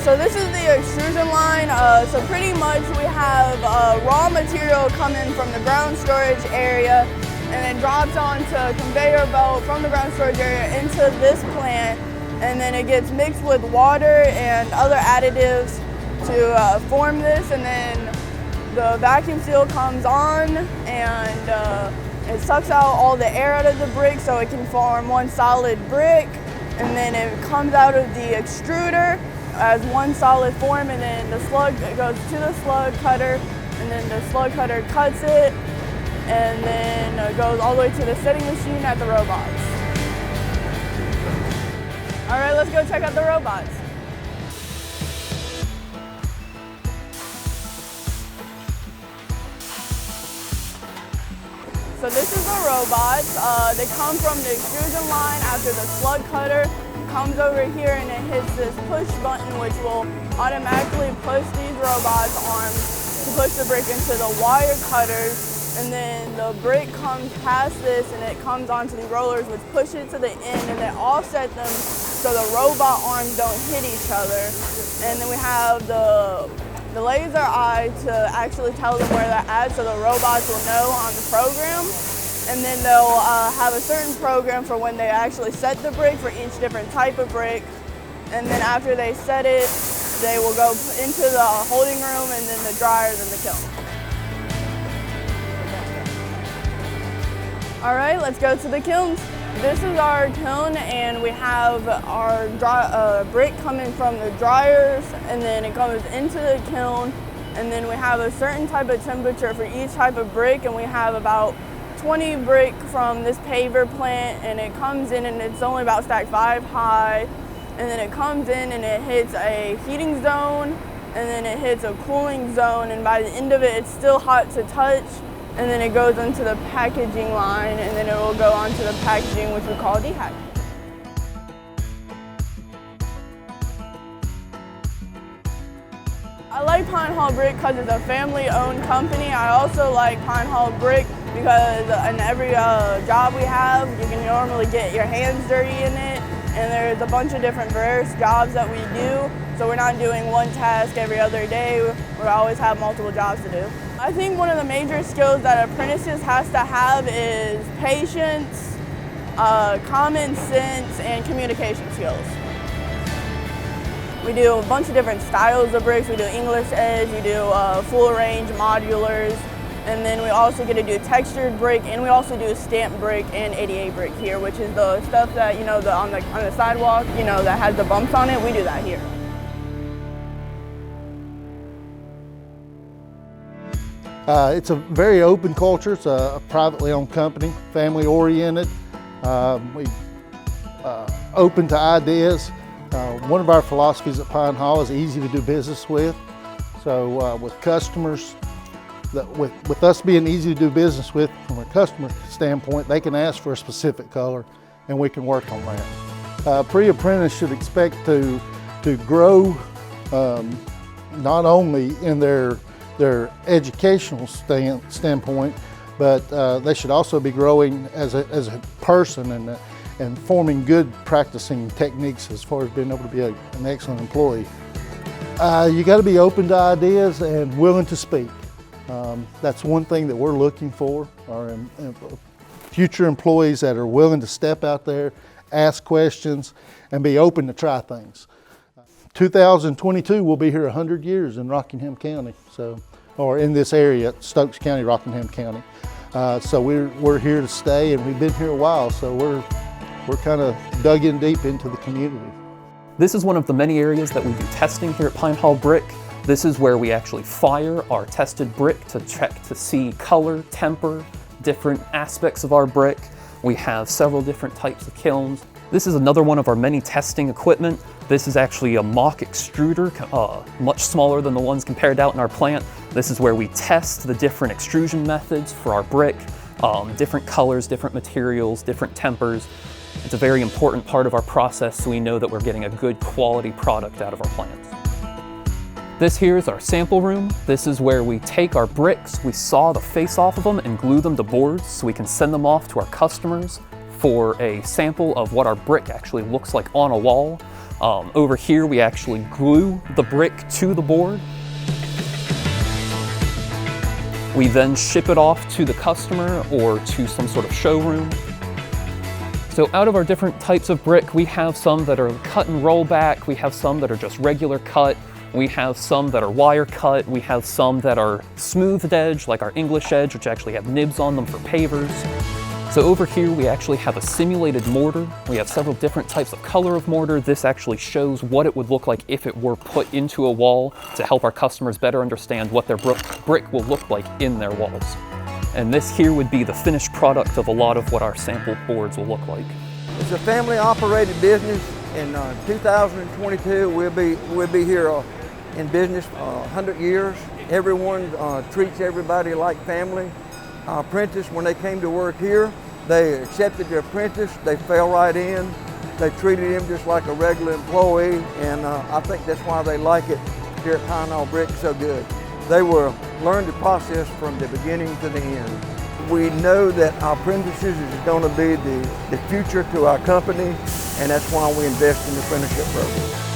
So this is the extrusion line. So pretty much we have raw material coming from the ground storage area and it drops onto a conveyor belt from the ground storage area into this plant, and then it gets mixed with water and other additives to form this, and then the vacuum seal comes on and it sucks out all the air out of the brick so it can form one solid brick, and then it comes out of the extruder as one solid form, and then the slug goes to the slug cutter, and then the slug cutter cuts it, and then goes all the way to the setting machine at the robots. All right, let's go check out the robots. So this is the robots. They come from the extrusion line after the slug cutter comes over here, and it hits this push button which will automatically push these robots' arms to push the brick into the wire cutters, and then the brick comes past this and it comes onto the rollers which push it to the end, and they offset them so the robot arms don't hit each other. And then we have the laser eye to actually tell them where they're at so the robots will know on the program. And then they'll have a certain program for when they actually set the brick for each different type of brick. And then after they set it, they will go into the holding room and then the dryers and the kiln. All right, let's go to the kilns. This is our kiln, and we have our brick coming from the dryers, and then it comes into the kiln, and then we have a certain type of temperature for each type of brick, and we have about 20 brick from this paver plant, and it comes in and it's only about stacked 5 high, and then it comes in and it hits a heating zone, and then it hits a cooling zone, and by the end of it it's still hot to touch, and then it goes into the packaging line, and then it will go onto the packaging which we call dehack. I like Pine Hall Brick because it's a family-owned company. I also like Pine Hall Brick because in every job we have, you can normally get your hands dirty in it, and there's a bunch of different various jobs that we do, so we're not doing one task every other day. We always have multiple jobs to do. I think one of the major skills that apprentices has to have is patience, common sense, and communication skills. We do a bunch of different styles of bricks. We do English edge, we do full range modulars, and then we also get to do textured brick, and we also do stamped brick and 88 brick here, which is the stuff that, on the sidewalk, that has the bumps on it. We do that here. It's a very open culture. It's a privately owned company, family oriented. We open to ideas. One of our philosophies at Pine Hall is easy to do business with. So with customers, with us being easy to do business with from a customer standpoint, they can ask for a specific color and we can work on that. Pre-apprentice should expect to grow not only in their educational standpoint, but they should also be growing as a person and forming good practicing techniques as far as being able to be an excellent employee. You got to be open to ideas and willing to speak. That's one thing that we're looking for, are future employees that are willing to step out there, ask questions, and be open to try things. 2022 will be here 100 years in Rockingham County, or in this area, Stokes County, Rockingham County. So we're here to stay, and we've been here a while, so we're kind of dug in deep into the community. This is one of the many areas that we do testing here at Pine Hall Brick. This is where we actually fire our tested brick to check to see color, temper, different aspects of our brick. We have several different types of kilns. This is another one of our many testing equipment. This is actually a mock extruder, much smaller than the ones compared out in our plant. This is where we test the different extrusion methods for our brick, different colors, different materials, different tempers. It's a very important part of our process so we know that we're getting a good quality product out of our plants. This here is our sample room. This is where we take our bricks, we saw the face off of them and glue them to boards so we can send them off to our customers for a sample of what our brick actually looks like on a wall. Over here we actually glue the brick to the board. We then ship it off to the customer or to some sort of showroom. So out of our different types of brick, we have some that are cut and roll back, we have some that are just regular cut, we have some that are wire cut, we have some that are smoothed edge, like our English edge, which actually have nibs on them for pavers. So over here we actually have a simulated mortar. We have several different types of color of mortar. This actually shows what it would look like if it were put into a wall to help our customers better understand what their brick will look like in their walls. And this here would be the finished product of a lot of what our sample boards will look like. It's a family operated business. In 2022 we'll be here in business 100 years. Everyone treats everybody like family. Our apprentice, when they came to work here, they accepted their apprentice, they fell right in, they treated him just like a regular employee, and I think that's why they like it here at Pine Knoll Brick so good. They will learn the process from the beginning to the end. We know that our apprentices is going to be the future to our company, and that's why we invest in the apprenticeship program.